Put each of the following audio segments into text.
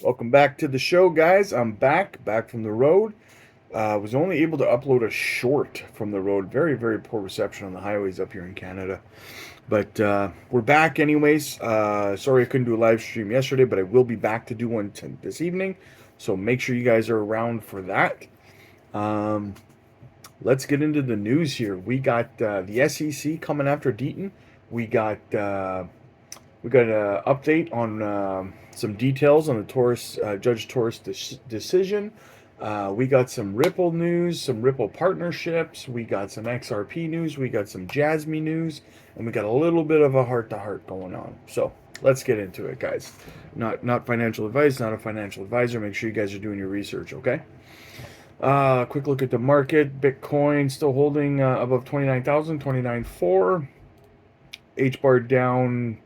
Welcome back to the show, guys. I'm back from the road. Was only able to upload a short from the road. Very, very poor reception on the highways up here in Canada. But we're back anyways. Sorry I couldn't do a live stream yesterday, but I will be back to do one this evening. So make sure you guys are around for that. Um, let's get into the news here. We got the SEC coming after Deaton. We got an update on some details on the Torres Judge Torres decision. We got some Ripple news, some Ripple partnerships. We got some XRP news. We got some Jasmy news, and we got a little bit of a heart-to-heart going on. So let's get into it, guys. Not financial advice. Not a financial advisor. Make sure you guys are doing your research. Okay. Quick look at the market. Bitcoin still holding above 29,000, 29,400. H bar down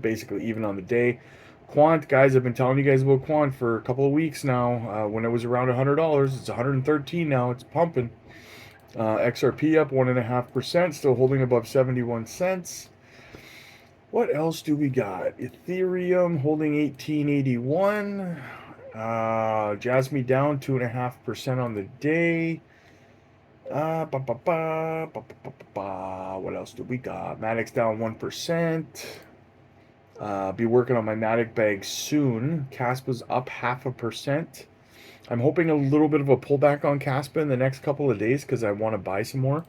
basically even on the day. Quant, guys, I've been telling you guys about Quant for a couple of weeks now. When it was around $100, it's 113 now. It's pumping. XRP up 1.5%, still holding above 71 cents. What else do we got? Ethereum holding 1881. Jasmy down 2.5% on the day. What else do we got? Matic's down 1%. Be working on my Matic bag soon. Caspa's up 0.5%. I'm hoping a little bit of a pullback on Caspa in the next couple of days because I want to buy some more.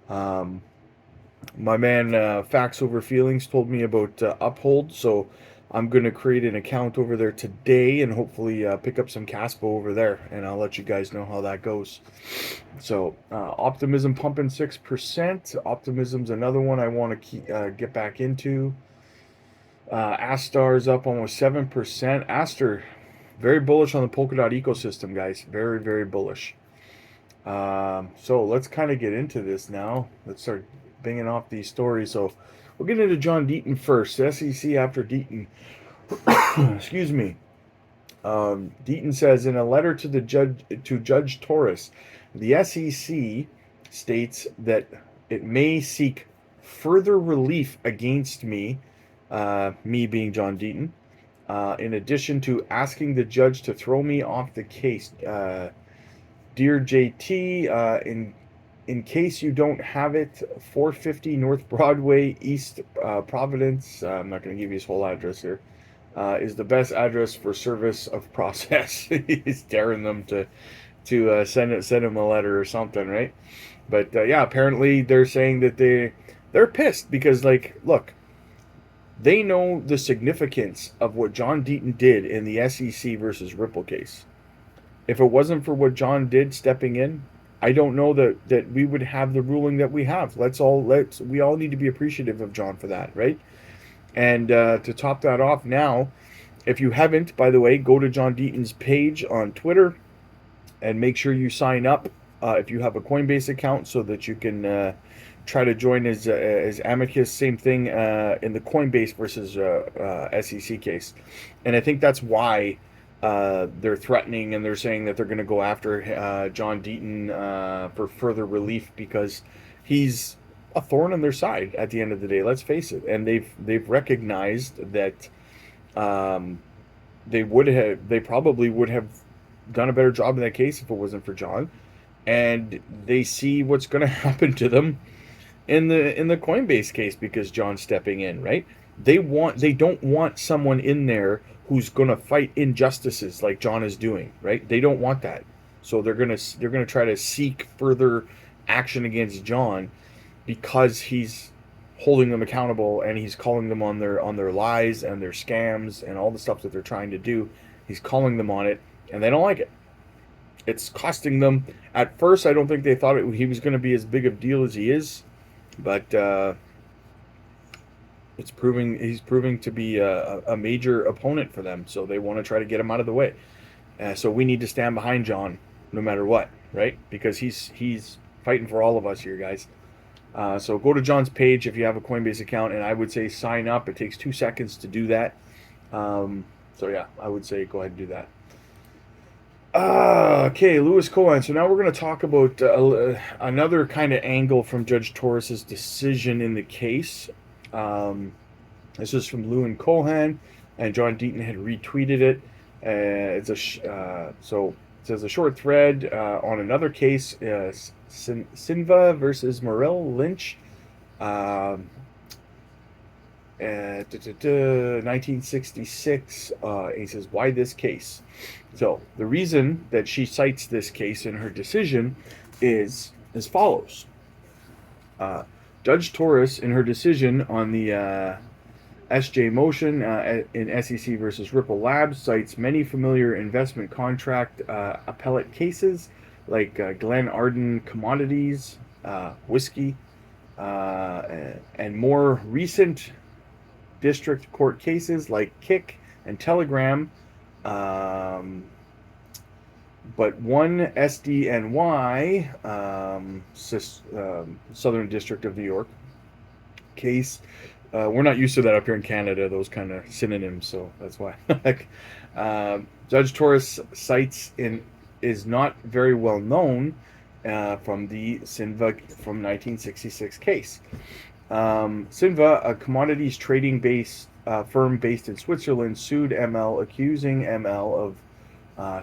My man Facts Over Feelings told me about Uphold, so I'm going to create an account over there today and hopefully pick up some Caspa over there, and I'll let you guys know how that goes. So Optimism pumping 6%. Optimism's another one I want to get back into. Astar's up almost 7%. Aster, very bullish on the Polkadot ecosystem, guys. Very, very bullish. So let's kind of get into this now. Let's start banging off these stories. So we'll get into John Deaton first. SEC after Deaton. Excuse me. Deaton says in a letter to Judge Torres, the SEC states that it may seek further relief against me, me being John Deaton, in addition to asking the judge to throw me off the case. Dear JT, in case you don't have it, 450 North Broadway, East Providence. I'm not going to give you his whole address here. Is the best address for service of process. He's daring them to send him a letter or something, right? But yeah, apparently they're saying that they're pissed because, like, look, they know the significance of what John Deaton did in the SEC versus Ripple case. If it wasn't for what John did stepping in, I don't know that we would have the ruling that we have. We all need to be appreciative of John for that, right? And to top that off now, if you haven't, by the way, go to John Deaton's page on Twitter and make sure you sign up if you have a Coinbase account so that you can try to join as amicus. Same thing in the Coinbase versus SEC case. And I think that's why they're threatening and they're saying that they're going to go after John Deaton for further relief because he's a thorn in their side at the end of the day. Let's face it, and they've recognized that they probably would have done a better job in that case if it wasn't for John, and they see what's going to happen to them in the Coinbase case because John's stepping in, right? They don't want someone in there who's going to fight injustices like John is doing, right? They don't want that, so they're gonna try to seek further action against John because he's holding them accountable and he's calling them on their lies and their scams and all the stuff that they're trying to do. He's calling them on it, and they don't like it. It's costing them. At first, I don't think they thought he was going to be as big of a deal as he is, but he's proving to be a major opponent for them. So they want to try to get him out of the way. So we need to stand behind John no matter what, right? Because he's fighting for all of us here, guys. So go to John's page if you have a Coinbase account, and I would say sign up. It takes 2 seconds to do that. So yeah, I would say go ahead and do that. Okay, Louis Cohen. So now we're going to talk about another kind of angle from Judge Torres's decision in the case. This is from Lou and Cohen, and John Deaton had retweeted it. So it says a short thread on another case, Sinva versus Merrill Lynch, 1966. He says, why this case? So the reason that she cites this case in her decision is as follows. Judge Torres, in her decision on the SJ motion in SEC versus Ripple Labs, cites many familiar investment contract appellate cases like Glen Arden Commodities, Whiskey, and more recent district court cases like Kick and Telegram. But one SDNY, Southern District of New York case, we're not used to that up here in Canada, those kind of synonyms, so that's why. Judge Torres cites is not very well known from the Sinva from 1966 case. Sinva, a commodities trading firm based in Switzerland, sued ML, accusing ML of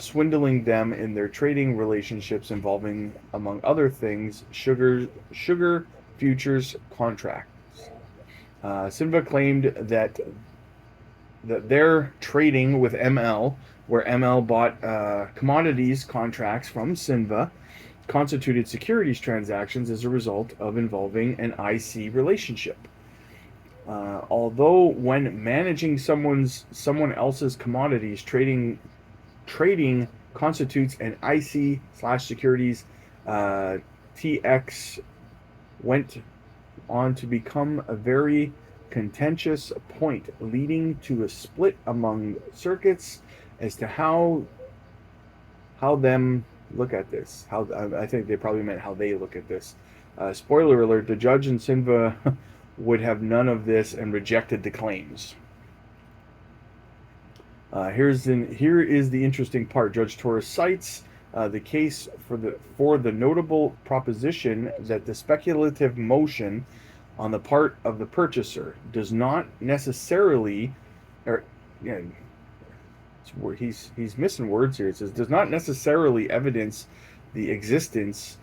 swindling them in their trading relationships involving, among other things, sugar futures contracts. Sinva claimed that their trading with ML, where ML bought commodities contracts from Sinva, constituted securities transactions as a result of involving an IC relationship. Although when managing someone else's commodities, trading constitutes an IC/securities, TX went on to become a very contentious point, leading to a split among circuits as to how them look at this. How I think they probably meant how they look at this. Spoiler alert: the judge in Sinva would have none of this and rejected the claims. Here is the interesting part. Judge Torres cites the case for the notable proposition that the speculative motion on the part of the purchaser does not necessarily, he's missing words here. It says does not necessarily evidence the existence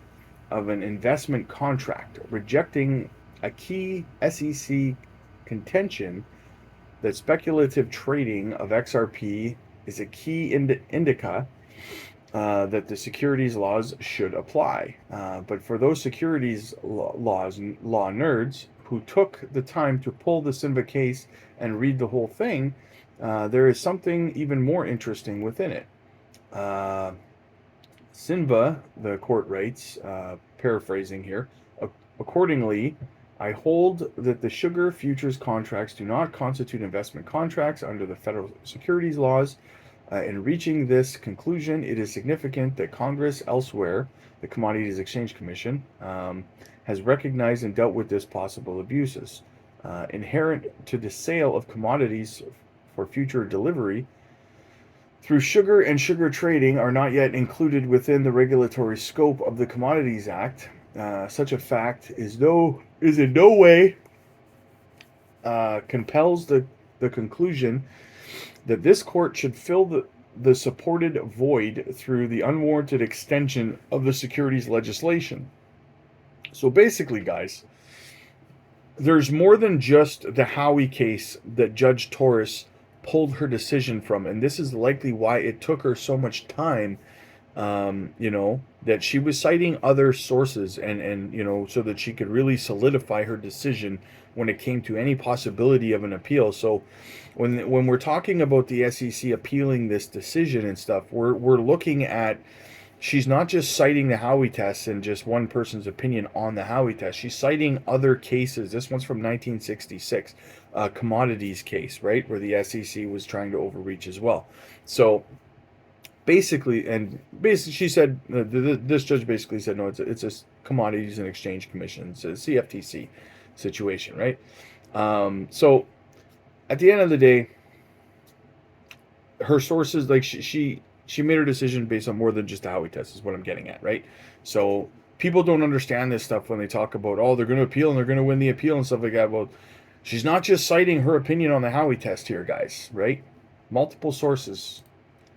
of an investment contract, rejecting a key SEC contention that speculative trading of XRP is a key indica that the securities laws should apply. But for those securities law nerds who took the time to pull the Sinva case and read the whole thing, there is something even more interesting within it. Sinva, the court writes, paraphrasing here, accordingly, I hold that the sugar futures contracts do not constitute investment contracts under the federal securities laws. In reaching this conclusion, it is significant that Congress elsewhere, the Commodities Exchange Commission, has recognized and dealt with this possible abuses. Inherent to the sale of commodities for future delivery through sugar and sugar trading are not yet included within the regulatory scope of the Commodities Act. Such a fact is in no way compels the conclusion that this court should fill the supported void through the unwarranted extension of the securities legislation. So basically, guys, there's more than just the Howie case that Judge Torres pulled her decision from, and this is likely why it took her so much time. That she was citing other sources and so that she could really solidify her decision when it came to any possibility of an appeal. So when we're talking about the SEC appealing this decision and stuff, we're looking at, she's not just citing the Howie test and just one person's opinion on the Howie test. She's citing other cases. This one's from 1966, a commodities case, right, where the SEC was trying to overreach as well. So basically, she said, this judge basically said, no, it's a Commodities and Exchange Commission. It's a CFTC situation, right? So at the end of the day, her sources, like she made her decision based on more than just a Howie test, is what I'm getting at, right? So people don't understand this stuff when they talk about, oh, they're going to appeal and they're going to win the appeal and stuff like that. Well, she's not just citing her opinion on the Howie test here, guys, right? Multiple sources.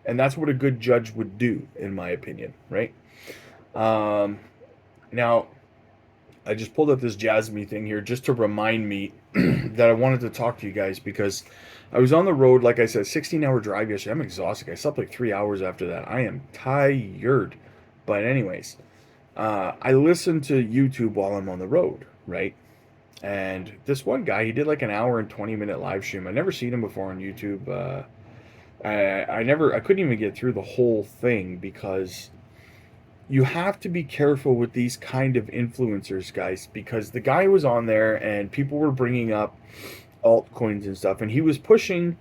And that's what a good judge would do, in my opinion, right? Now, I just pulled up this Jasmy thing here just to remind me that I wanted to talk to you guys, because I was on the road, like I said, 16-hour drive yesterday. I'm exhausted. I slept like 3 hours after that. I am tired. But anyways, I listen to YouTube while I'm on the road, right? And this one guy, he did like an hour and 20-minute live stream. I'd never seen him before on YouTube. I couldn't even get through the whole thing, because you have to be careful with these kind of influencers, guys, because the guy was on there and people were bringing up altcoins and stuff, and he was pushing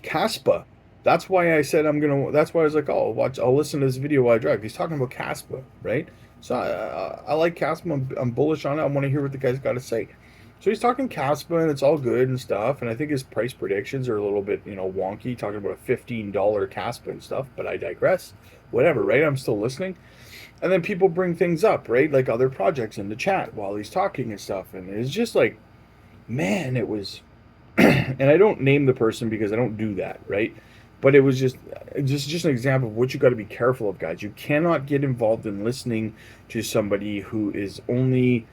Caspa. That's why I said that's why I was like, oh, I'll listen to this video while I drive. He's talking about Caspa, right? So I like Caspa. I'm bullish on it. I want to hear what the guy's got to say. So he's talking Caspa, and it's all good and stuff. And I think his price predictions are a little bit, wonky, talking about a $15 Caspa and stuff. But I digress. Whatever, right? I'm still listening. And then people bring things up, right? Like other projects in the chat while he's talking and stuff. And it's just like, man, it was... and I don't name the person because I don't do that, right? But it was just an example of what you got to be careful of, guys. You cannot get involved in listening to somebody who is only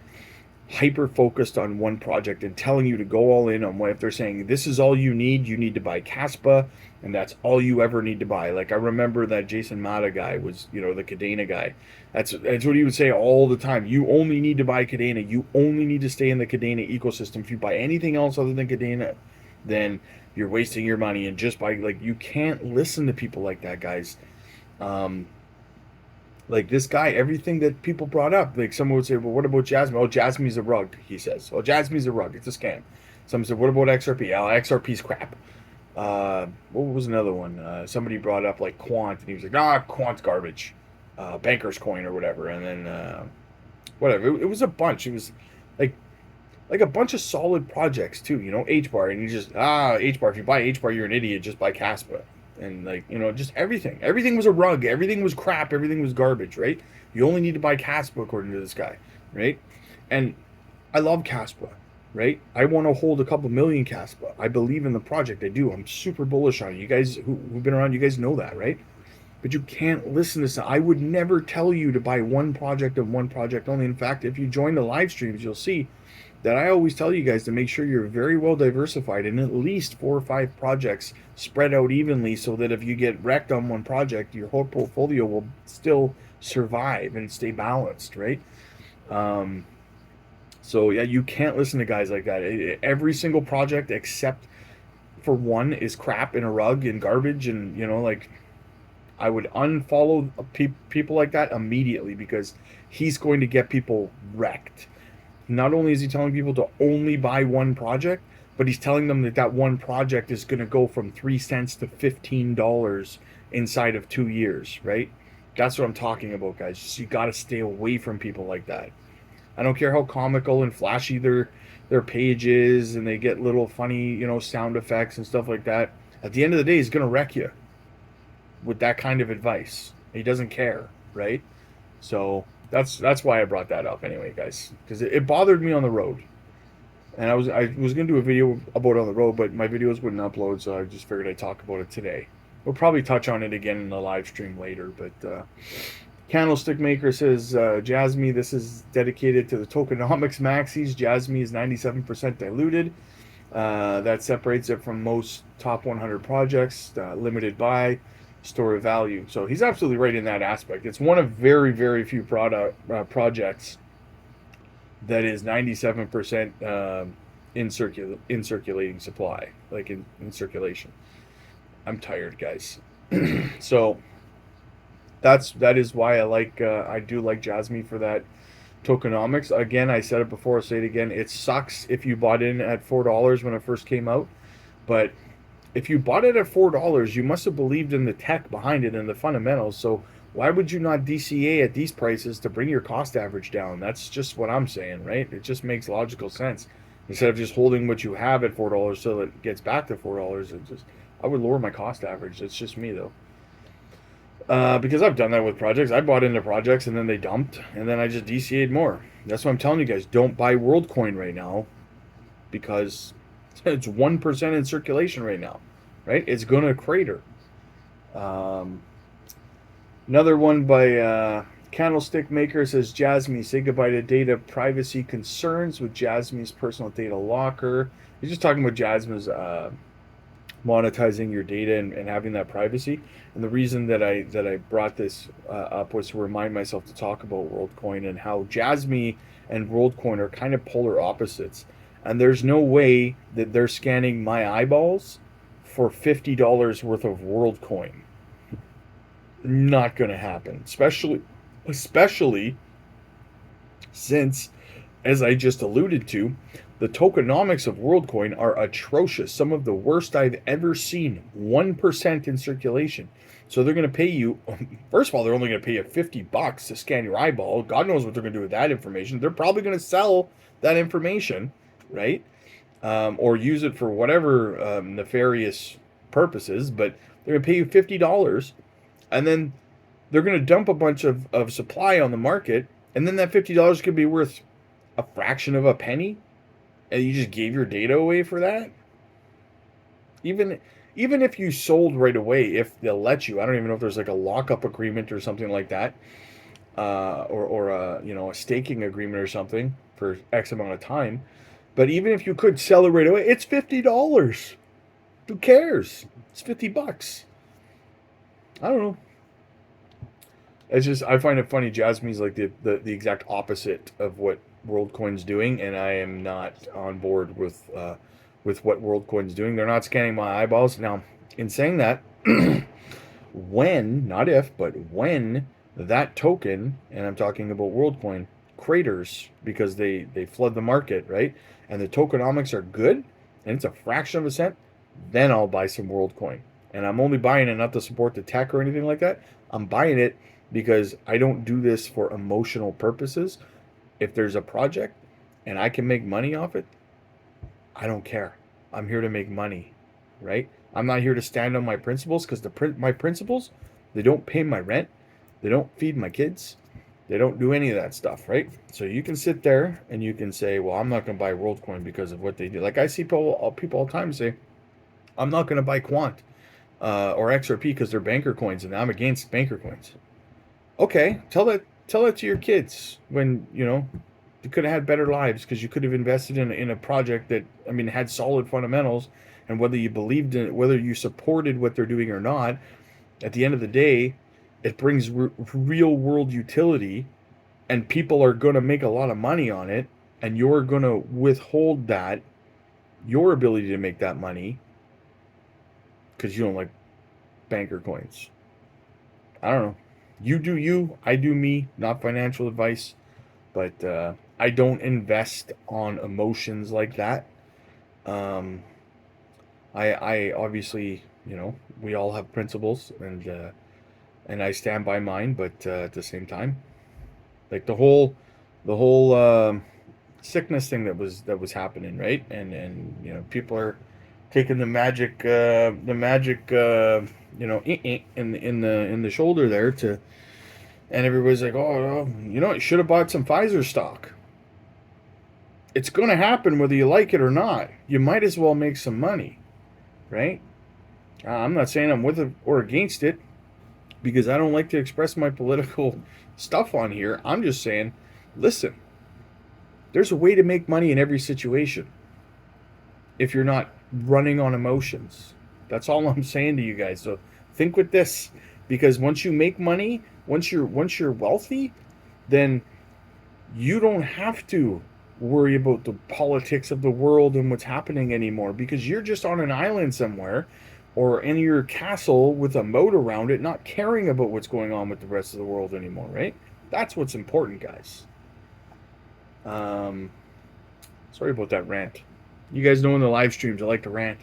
hyper focused on one project and telling you to go all in on what. If they're saying this is all you need to buy Caspa, and that's all you ever need to buy. Like I remember that Jason Mata guy was, the Cadena guy. That's what he would say all the time. You only need to buy Cadena. You only need to stay in the Cadena ecosystem. If you buy anything else other than Cadena, then you're wasting your money. And just buy, like, you can't listen to people like that, guys. Like this guy, everything that people brought up, like someone would say, well, what about Jasmine? Oh, Jasmine's a rug, he says. Oh, Jasmine's a rug. It's a scam. Someone said, what about XRP? Oh, XRP's crap. What was another one? Somebody brought up like Quant, and he was like, Quant's garbage. Banker's coin or whatever. And then, whatever. It was a bunch. It was like a bunch of solid projects too, H-bar. And you just, H-bar. If you buy H-bar, you're an idiot. Just buy Caspa. And like, just everything. Everything was a rug. Everything was crap. Everything was garbage, right? You only need to buy Caspa according to this guy, right? And I love Caspa, right? I want to hold a couple million Caspa. I believe in the project. I do. I'm super bullish on it. You guys who've been around, you guys know that, right? But you can't listen to some. I would never tell you to buy one project and one project only. In fact, if you join the live streams, you'll see that I always tell you guys to make sure you're very well diversified in at least 4 or 5 projects spread out evenly, so that if you get wrecked on one project, your whole portfolio will still survive and stay balanced, right? So yeah, you can't listen to guys like that. Every single project except for one is crap and a rug and garbage, and like, I would unfollow people like that immediately, because he's going to get people wrecked. Not only is he telling people to only buy one project, but he's telling them that one project is going to go from 3 cents to $15 inside of 2 years, right? That's what I'm talking about, guys. Just, you got to stay away from people like that. I don't care how comical and flashy their page is, and they get little funny, sound effects and stuff like that. At the end of the day, he's going to wreck you with that kind of advice. He doesn't care, right? So that's why I brought that up anyway, guys, because it bothered me on the road. And I was going to do a video about it on the road, but my videos wouldn't upload, so I just figured I'd talk about it today. We'll probably touch on it again in the live stream later, but Candlestick Maker says, Jasmy, this is dedicated to the tokenomics maxis. Jasmy is 97% diluted. That separates it from most top 100 projects, limited buy, store of value. So he's absolutely right in that aspect. It's one of very, very few projects that is 97% in circulating supply, like in circulation. I'm tired, guys. So that is why I do like Jasmy for that tokenomics. Again, I said it before, I'll say it again. It sucks if you bought in at $4 when it first came out, but if you bought it at $4, you must have believed in the tech behind it and the fundamentals. So why would you not DCA at these prices to bring your cost average down? That's just what I'm saying, right? It just makes logical sense. Instead of just holding what you have at $4 so that it gets back to $4, I would lower my cost average. It's just me, though. Because I've done that with projects. I bought into projects and then they dumped, and then I just DCA'd more. That's what I'm telling you guys. Don't buy Worldcoin right now, because it's 1% in circulation right now, right? It's going to crater. Um, Another one by Candlestick Maker says, Jasmy, say goodbye to data privacy concerns with Jasmy's personal data locker. He's just talking about Jasmy's monetizing your data and having that privacy. And the reason that I brought this up was to remind myself to talk about Worldcoin and how Jasmy and Worldcoin are kind of polar opposites. And there's no way that they're scanning my eyeballs for $50 worth of Worldcoin. Not going to happen, especially since, as I just alluded to, the tokenomics of Worldcoin are atrocious. Some of the worst I've ever seen. 1% in circulation. So they're going to pay you. First of all, they're only going to pay you $50 to scan your eyeball. God knows what they're going to do with that information. They're probably going to sell that information, right? Or use it for whatever nefarious purposes. But they're going to pay you $50, and then they're going to dump a bunch of supply on the market, and then that $50 could be worth a fraction of a penny, and you just gave your data away for that. Even if you sold right away, if they'll let you, I don't even know if there's like a lockup agreement or something like that, or a staking agreement or something for X amount of time. But even if you could sell it right away, it's $50. Who cares? It's $50. I don't know. It's just, I find it funny. Jasmine's like the exact opposite of what Worldcoin's doing, and I am not on board with what Worldcoin's doing. They're not scanning my eyeballs. Now, in saying that, when, not if, but when that token, and I'm talking about Worldcoin, craters because they flood the market, right? And the tokenomics are good, and it's a fraction of a cent, then I'll buy some Worldcoin. And I'm only buying it not to support the tech or anything like that. I'm buying it because I don't do this for emotional purposes. If there's a project and I can make money off it, I don't care. I'm here to make money, right? I'm not here to stand on my principles because my principles, they don't pay my rent, they don't feed my kids, they don't do any of that stuff, right? So you can sit there and you can say, well, I'm not going to buy Worldcoin because of what they do. Like I see people all the time say, I'm not going to buy Quant or XRP because they're banker coins and I'm against banker coins. Okay, tell that to your kids when you could have had better lives because you could have invested in a project that had solid fundamentals, and whether you believed in it, whether you supported what they're doing or not, at the end of the day, it brings real world utility, and people are going to make a lot of money on it, and you're going to withhold that your ability to make that money because you don't like banker coins. I don't know. You do you, I do me, not financial advice, but I don't invest on emotions like that. Um, I obviously, we all have principles, and I stand by mine, but at the same time, like the whole sickness thing that was happening, right? And people are taking the magic in the shoulder there to. And everybody's like, oh, you should have bought some Pfizer stock. It's going to happen whether you like it or not. You might as well make some money, right? I'm not saying I'm with it or against it because I don't like to express my political stuff on here. I'm just saying, listen, there's a way to make money in every situation if you're not running on emotions. That's all I'm saying to you guys. So think with this, because once you make money, once you're wealthy, then you don't have to worry about the politics of the world and what's happening anymore, because you're just on an island somewhere or in your castle with a moat around it, not caring about what's going on with the rest of the world anymore, right? That's what's important, guys. Sorry about that rant. You guys know in the live streams I like to rant.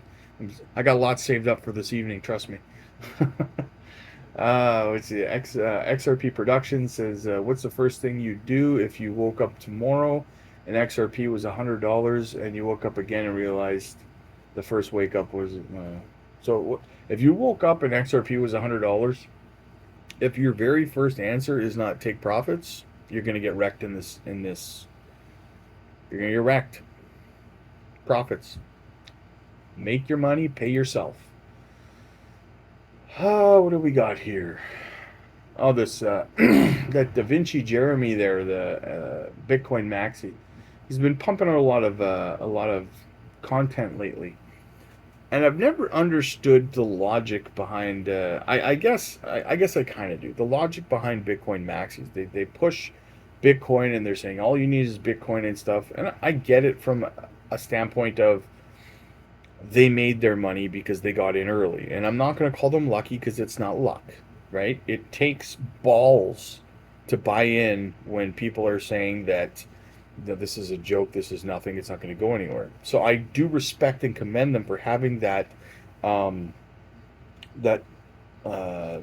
I got a lot saved up for this evening, trust me. Let's see. XRP Production says, what's the first thing you do if you woke up tomorrow and XRP was $100 and you woke up again and realized the first wake up was... so if you woke up and XRP was $100, if your very first answer is not take profits, you're going to get wrecked in this. You're going to get wrecked. Profits. Make your money, pay yourself. What do we got here? Oh, this that Da Vinci Jeremy there, the Bitcoin Maxi. He's been pumping out a lot of content lately, and I've never understood the logic behind. I guess I kind of do. The logic behind Bitcoin Maxis. They push Bitcoin and they're saying all you need is Bitcoin and stuff, and I get it from a standpoint of they made their money because they got in early. And I'm not going to call them lucky because it's not luck, right? It takes balls to buy in when people are saying that this is a joke, this is nothing, it's not going to go anywhere. So I do respect and commend them for having um, that uh,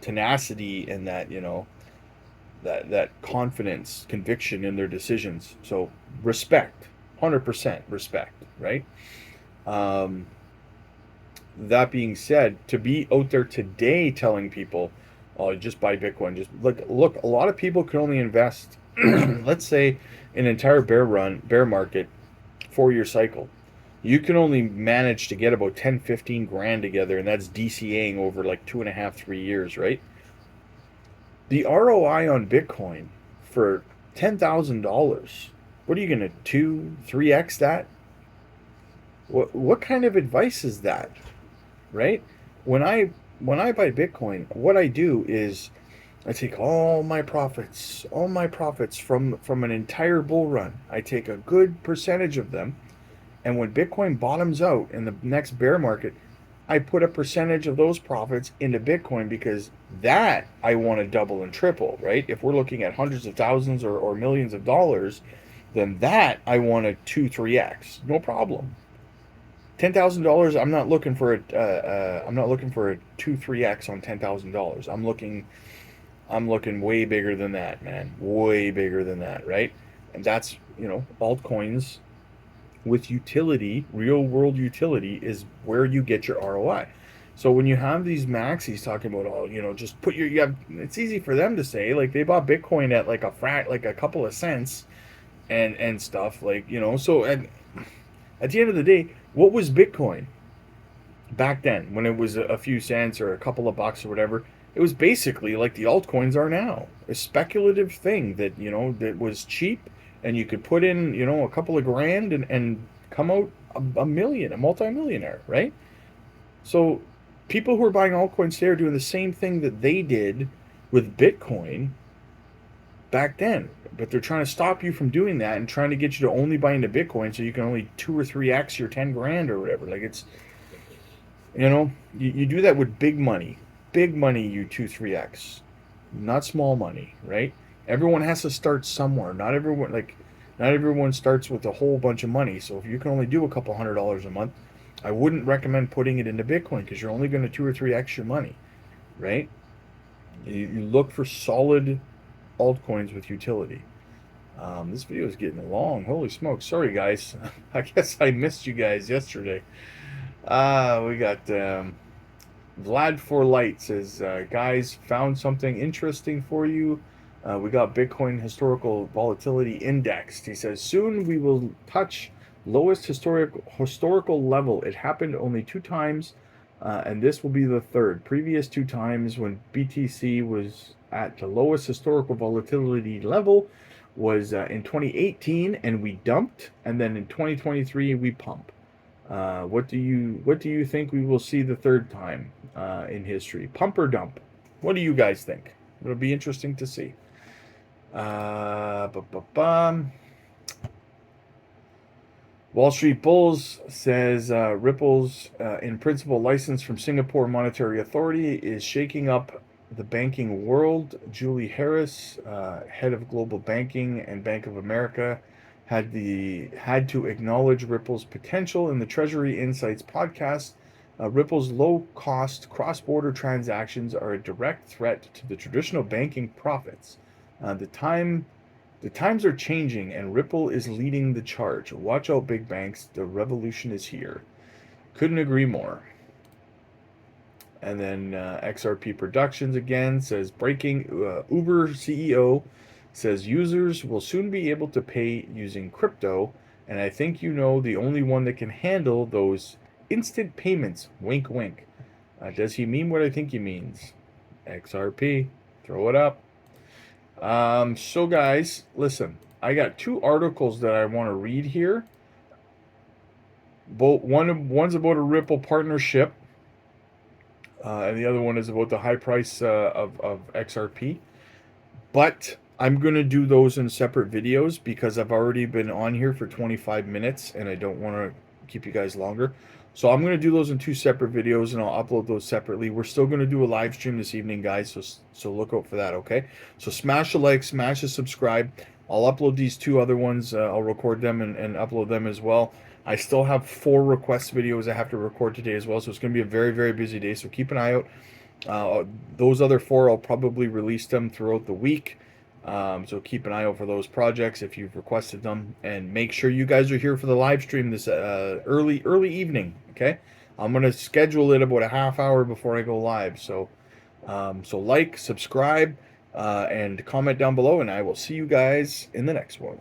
tenacity and that that confidence, conviction in their decisions. So respect, 100% respect, right? Um, that being said, to be out there today telling people, "Oh, just buy Bitcoin," just look. A lot of people can only invest, let's say, an entire bear market, 4 year cycle. You can only manage to get about 10, 15 grand together, and that's DCAing over like 2.5, 3 years, right? The ROI on Bitcoin for $10,000. What are you gonna 2, 3x that? What kind of advice is that? Right? When I when I buy Bitcoin, what I do is I take all my profits from an entire bull run. I take a good percentage of them, and when Bitcoin bottoms out in the next bear market, I put a percentage of those profits into Bitcoin because that I want to double and triple, right? If we're looking at hundreds of thousands or millions of dollars, then that I want to 2, 3x. No problem. $10,000. I'm not looking for a 2, 3x on $10,000. I'm looking way bigger than that, man. Way bigger than that, right? And that's altcoins with utility, real world utility is where you get your ROI. So when you have these maxis talking about, oh, just put you have, it's easy for them to say, like they bought Bitcoin at like like a couple of cents and stuff, like so at the end of the day, what was Bitcoin back then when it was a few cents or a couple of bucks or whatever? It was basically like the altcoins are now, a speculative thing that that was cheap, and you could put in a couple of grand and come out a million, a multimillionaire, right? So people who are buying altcoins today are doing the same thing that they did with Bitcoin back then. But they're trying to stop you from doing that and trying to get you to only buy into Bitcoin so you can only 2 or 3x your 10 grand or whatever. Like it's, you do that with big money. Big money, you 2, 3x. Not small money, right? Everyone has to start somewhere. Not everyone starts with a whole bunch of money. So if you can only do a couple $100 a month, I wouldn't recommend putting it into Bitcoin because you're only going to 2 or 3x your money, right? You look for solid altcoins with utility. This video is getting long. Holy smokes. Sorry, guys. I guess I missed you guys yesterday. We got Vlad for Light says, guys, found something interesting for you. We got Bitcoin historical volatility indexed. He says, soon we will touch lowest historical level. It happened only 2 times, and this will be the third. Previous 2 times when BTC was at the lowest historical volatility level was in 2018, and we dumped, and then in 2023 we pump. What do you think we will see the third time in history? Pump or dump? What do you guys think? It'll be interesting to see. Wall Street Bulls says Ripple's in principle license from Singapore Monetary Authority is shaking up the banking world. Julie Harris, head of global banking and Bank of America, had to acknowledge Ripple's potential in the Treasury Insights podcast. Ripple's low-cost cross-border transactions are a direct threat to the traditional banking profits. The times are changing, and Ripple is leading the charge. Watch out, big banks. The revolution is here. Couldn't agree more. And then XRP Productions again says, breaking Uber CEO says users will soon be able to pay using crypto, and I think the only one that can handle those instant payments. Wink, wink. Does he mean what I think he means? XRP. Throw it up. So guys, listen. I got two articles that I want to read here. One's about a Ripple partnership, and the other one is about the high price of XRP. But I'm going to do those in separate videos because I've already been on here for 25 minutes and I don't want to keep you guys longer. So I'm going to do those in two separate videos and I'll upload those separately. We're still going to do a live stream this evening, guys, so look out for that, okay? So smash a like, smash a subscribe. I'll upload these two other ones. I'll record them and upload them as well. I still have 4 request videos I have to record today as well, so it's going to be a very, very busy day, so keep an eye out. Those other 4, I'll probably release them throughout the week. So keep an eye out for those projects if you've requested them, and make sure you guys are here for the live stream this early evening. Okay, I'm gonna schedule it about a half hour before I go live. So like, subscribe, and comment down below, and I will see you guys in the next one.